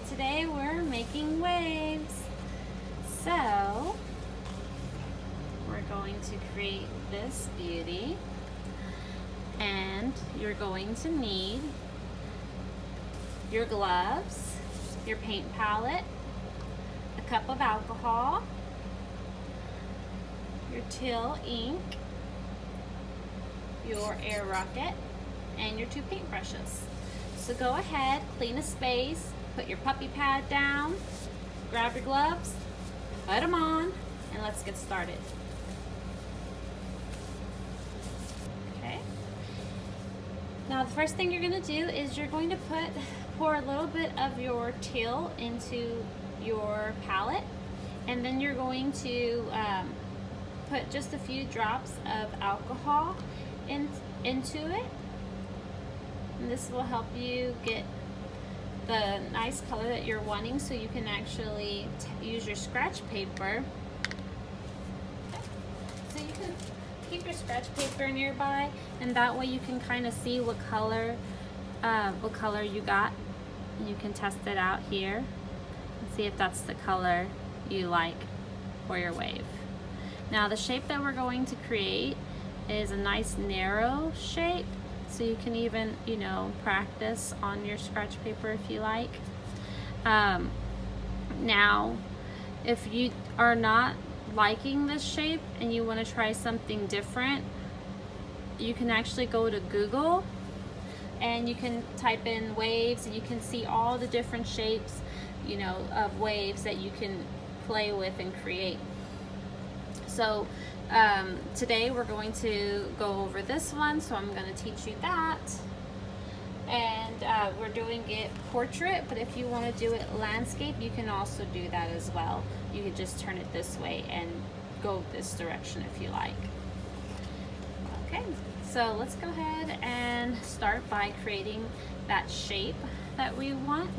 Today we're making waves. So we're going to create this beauty, and you're going to need your gloves, your paint palette, a cup of alcohol, your teal ink, your air rocket, and your 2 paintbrushes. So go ahead, clean a space, put your puppy pad down, grab your gloves, put them on, and let's get started. Okay. Now the first thing you're going to do is you're going to pour a little bit of your teal into your palette, and then you're going to put just a few drops of alcohol into it. And this will help you get the nice color that you're wanting, so you can actually use your scratch paper. So you can keep your scratch paper nearby, and that way you can kind of see what color you got. And you can test it out here and see if that's the color you like for your wave. Now the shape that we're going to create is a nice narrow shape. So you can even, practice on your scratch paper if you like. Now, if you are not liking this shape and you want to try something different, you can actually go to Google and you can type in waves, and you can see all the different shapes, of waves that you can play with and create. So today we're going to go over this one, so I'm going to teach you that. And we're doing it portrait, but if you want to do it landscape, you can also do that as well. You could just turn it this way and go this direction if you like. Okay, so let's go ahead and start by creating that shape that we want.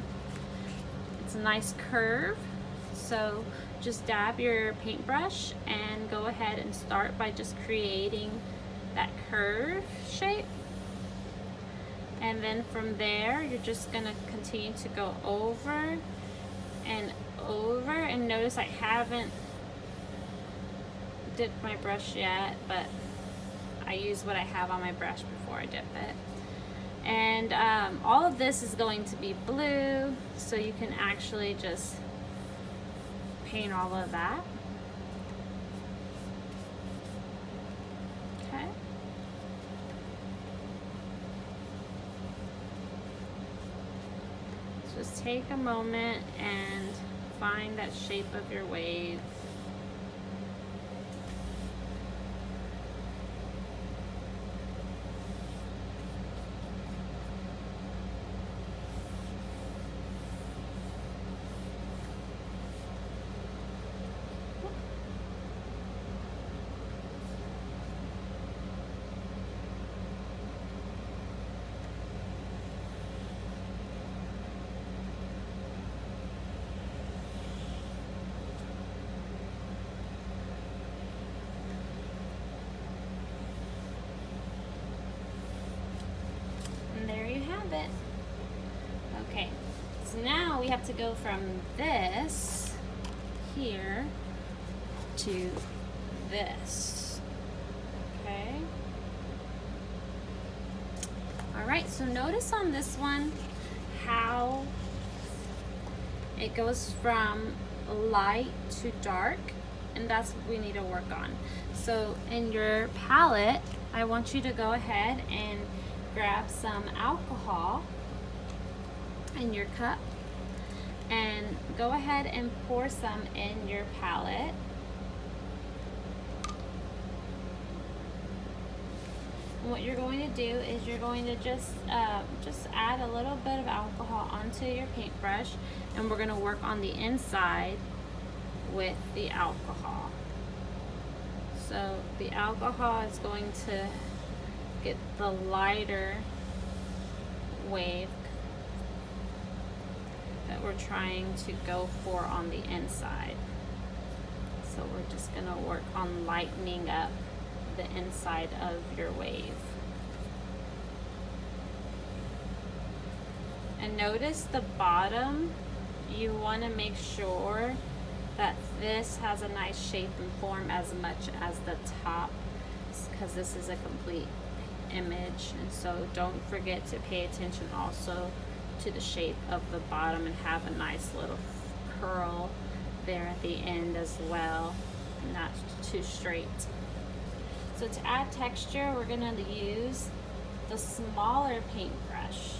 It's a nice curve, so just dab your paintbrush and go ahead and start by just creating that curve shape. And then from there, you're just gonna continue to go over and over. And notice I haven't dipped my brush yet, but I use what I have on my brush before I dip it. And all of this is going to be blue, so you can actually just paint all of that. Okay. Just take a moment and find that shape of your wave. It. Okay, so now we have to go from this here to this. Okay. All right, so notice on this one how it goes from light to dark, and that's what we need to work on. So in your palette, I want you to go ahead and grab some alcohol in your cup and go ahead and pour some in your palette. And what you're going to do is you're going to just add a little bit of alcohol onto your paintbrush, and we're going to work on the inside with the alcohol. So the alcohol is going to get the lighter wave that we're trying to go for on the inside. So we're just going to work on lightening up the inside of your wave. And notice the bottom you want to make sure that this has a nice shape and form as much as the top, because this is a complete image. And so don't forget to pay attention also to the shape of the bottom and have a nice little curl there at the end as well, not too straight. So to add texture, we're gonna use the smaller paintbrush.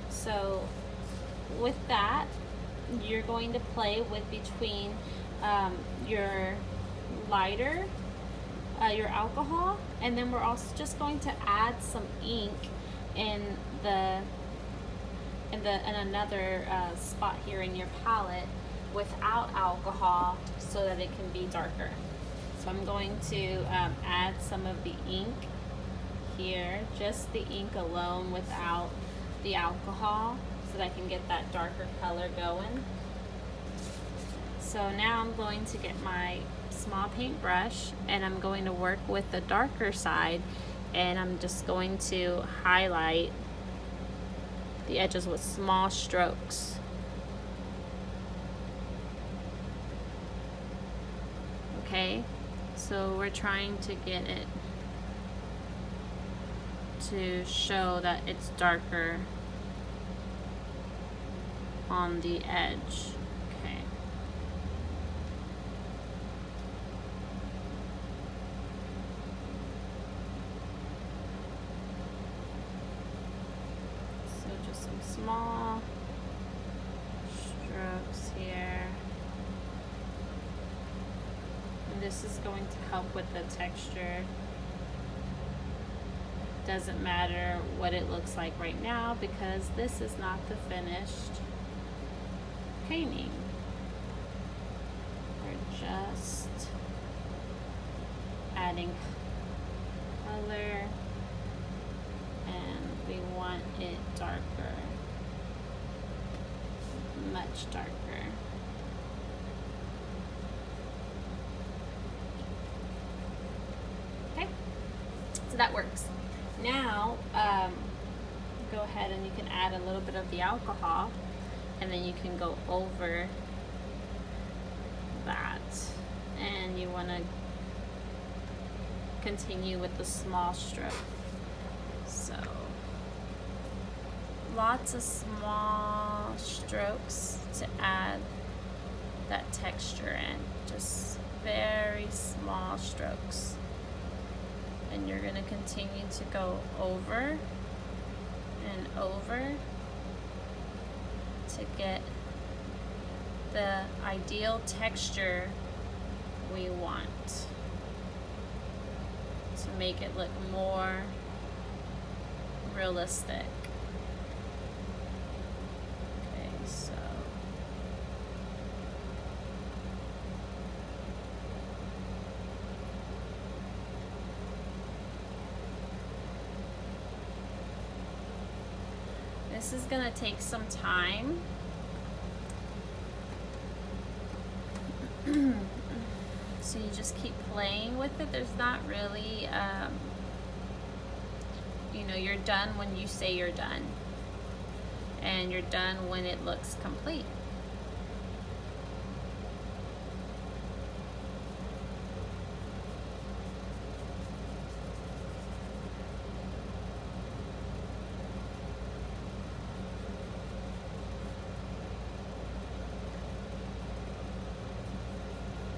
So with that, you're going to play with between your lighter, your alcohol, and then we're also just going to add some ink in another spot here in your palette without alcohol, so that it can be darker. So I'm going to add some of the ink here, just the ink alone without the alcohol, so that I can get that darker color going. So now I'm going to get my small paintbrush and I'm going to work with the darker side, and I'm just going to highlight the edges with small strokes. Okay, so we're trying to get it to show that it's darker on the edge. Okay. So just some small strokes here. And this is going to help with the texture. Doesn't matter what it looks like right now, because this is not the finished painting. We're just adding color, and we want it darker, much darker. Okay, so that works. Now, go ahead and you can add a little bit of the alcohol, and then you can go over that. And you want to continue with the small stroke. So, lots of small strokes to add that texture in. Just very small strokes. And you're going to continue to go over and over to get the ideal texture we want, to make it look more realistic. Okay, so this is gonna take some time. So you just keep playing with it. There's not really, you know, you're done when you say you're done. And you're done when it looks complete.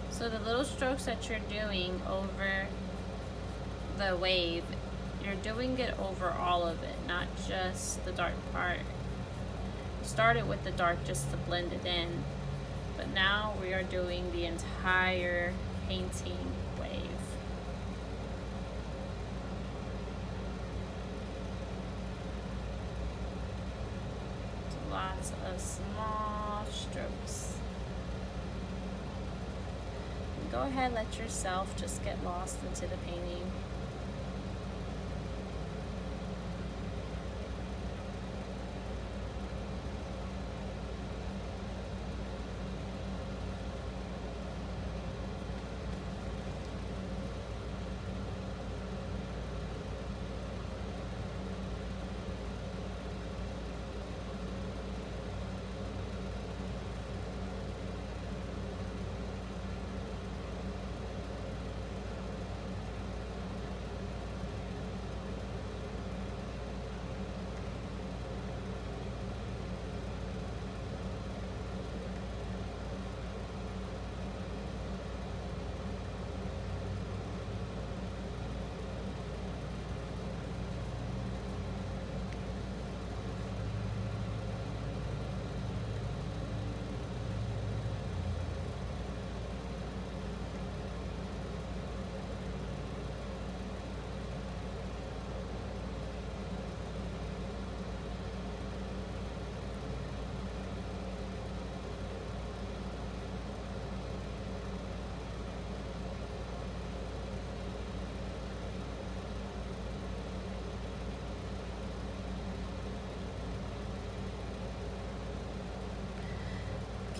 So the little strokes that you're doing over the wave, you're doing it over all of it, not just the dark part. You started with the dark just to blend it in, but now we are doing the entire painting wave. So lots of small strokes. Go ahead, let yourself just get lost into the painting.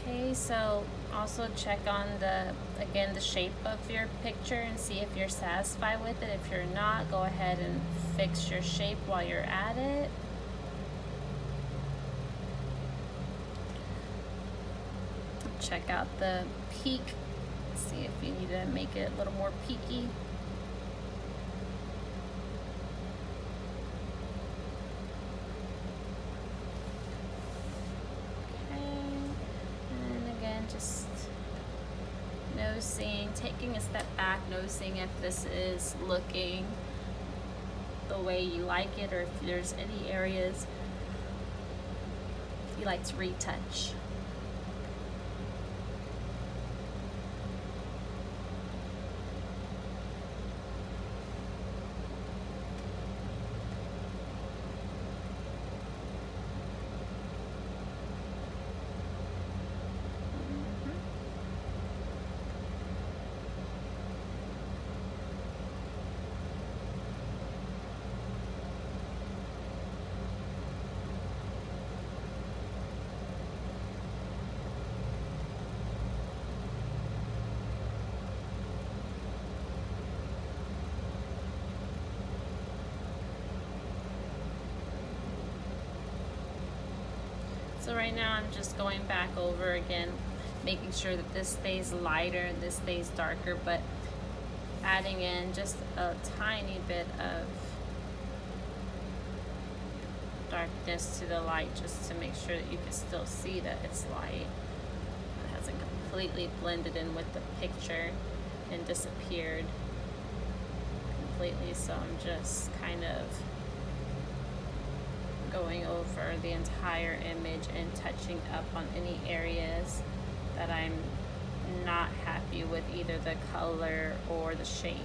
Okay, so also check on again, the shape of your picture and see if you're satisfied with it. If you're not, go ahead and fix your shape while you're at it. Check out the peak, see if you need to make it a little more peaky. Just noticing, taking a step back, noticing if this is looking the way you like it, or if there's any areas you like to retouch. So right now I'm just going back over again, making sure that this stays lighter and this stays darker, but adding in just a tiny bit of darkness to the light, just to make sure that you can still see that it's light. It hasn't completely blended in with the picture and disappeared completely, so I'm just kind of going over the entire image and touching up on any areas that I'm not happy with, either the color or the shape.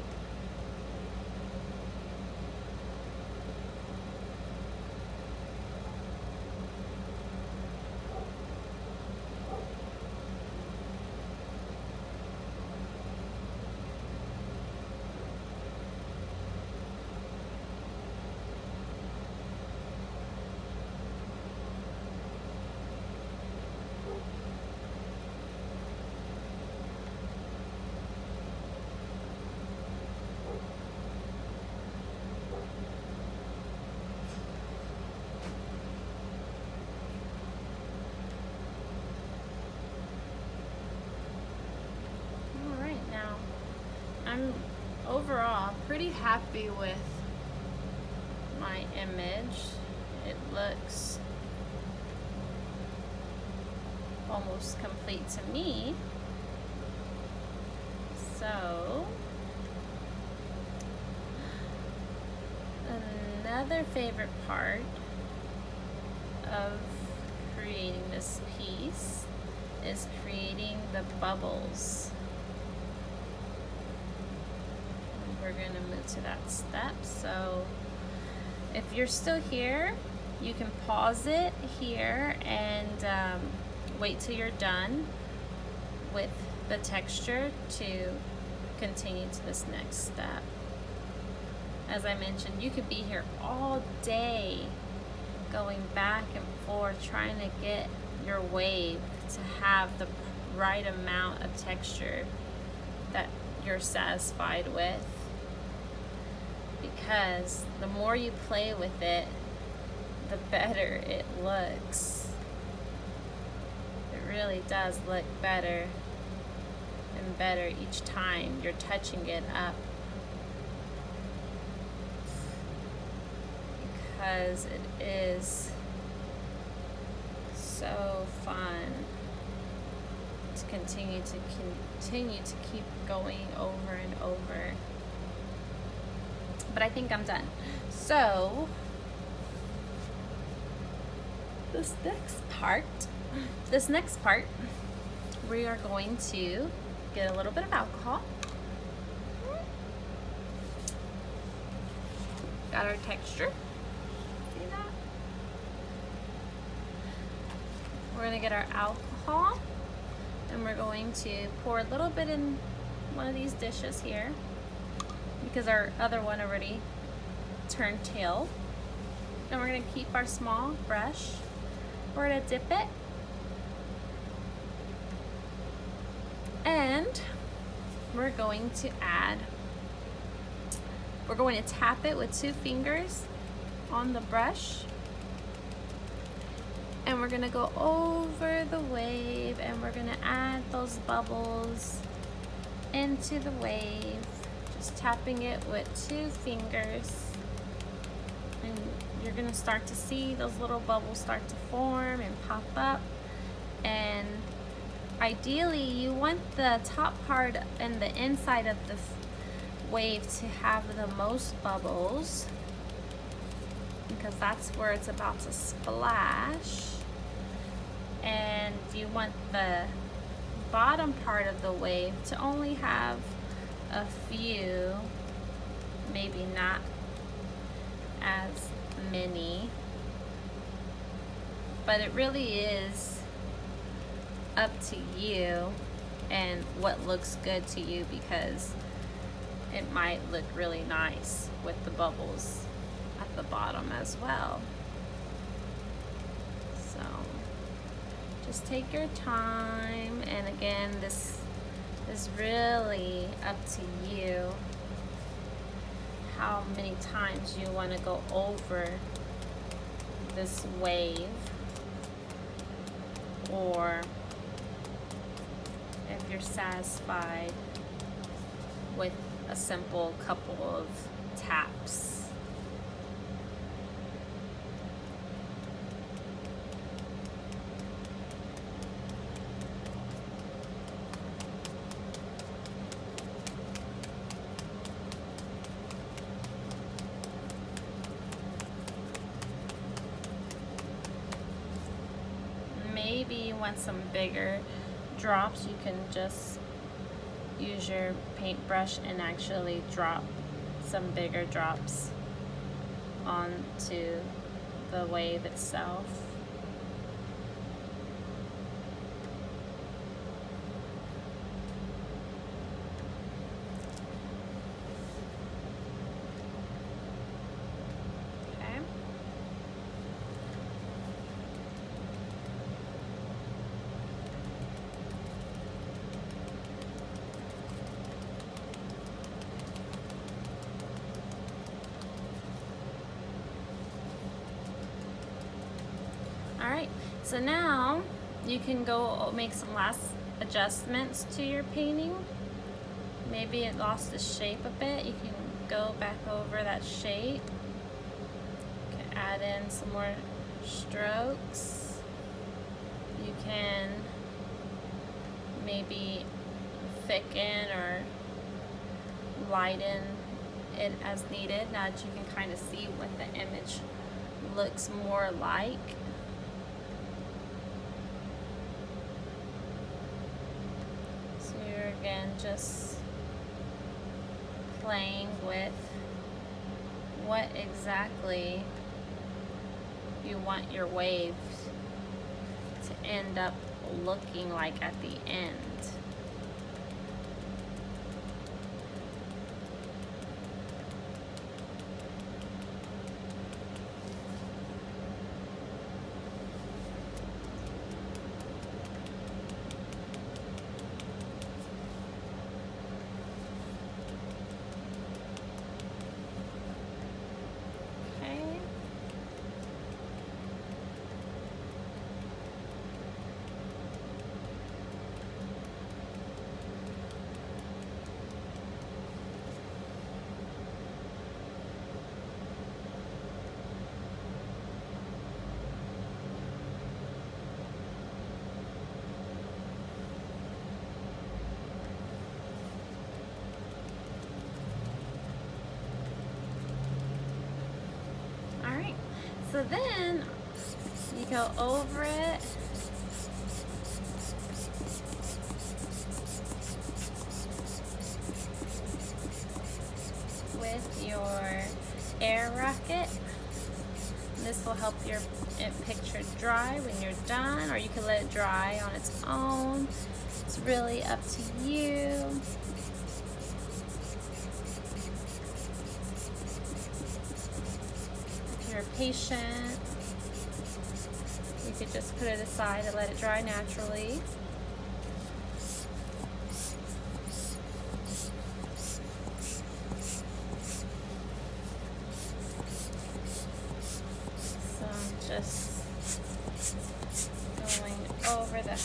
I'm overall pretty happy with my image. It looks almost complete to me. So another favorite part of creating this piece is creating the bubbles. We're going to move to that step. So if you're still here, you can pause it here and wait till you're done with the texture to continue to this next step. As I mentioned, you could be here all day going back and forth trying to get your wave to have the right amount of texture that you're satisfied with. Because the more you play with it, the better it looks. It really does look better and better each time you're touching it up. Because it is so fun to continue to keep going over and over. But I think I'm done. So this next part, we are going to get a little bit of alcohol. Got our texture. See that? We're gonna get our alcohol and we're going to pour a little bit in one of these dishes here, because our other one already turned tail. And we're gonna keep our small brush. We're gonna dip it And we're going to tap it with 2 fingers on the brush. And we're gonna go over the wave and we're gonna add those bubbles into the wave. Just tapping it with 2 fingers. And you're gonna start to see those little bubbles start to form and pop up. And ideally you want the top part and the inside of the wave to have the most bubbles, because that's where it's about to splash. And you want the bottom part of the wave to only have a few, maybe not as many, but it really is up to you and what looks good to you, because it might look really nice with the bubbles at the bottom as well. So just take your time, and again, this is really up to you how many times you want to go over this wave, or if you're satisfied with a simple couple of taps. Maybe you want some bigger drops, you can just use your paintbrush and actually drop some bigger drops onto the wave itself. Okay. Alright, so now you can go make some last adjustments to your painting. Maybe it lost the shape a bit. You can go back over that shape. You can add in some more strokes. You can maybe thicken or lighten it as needed, now that you can kind of see what the image looks more like. Again, just playing with what exactly you want your waves to end up looking like at the end. So then you go over it with your air rocket. This will help your picture dry when you're done, or you can let it dry on its own. It's really up to you. If you're patient, you could just put it aside and let it dry naturally. over the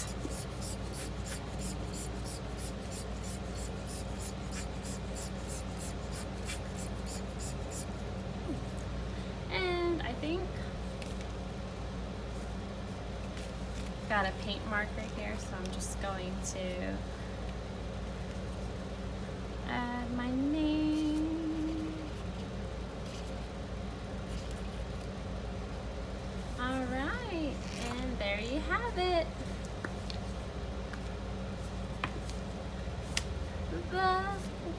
and I think got a paint marker here, so I'm just going to add my name. All right, and there you have it. The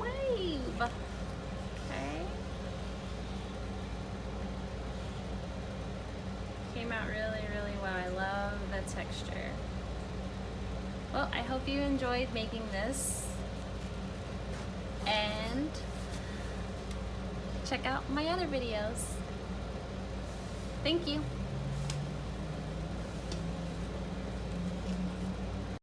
wave. Okay. Came out really, really well. I love the texture. Well, I hope you enjoyed making this, and check out my other videos. Thank you.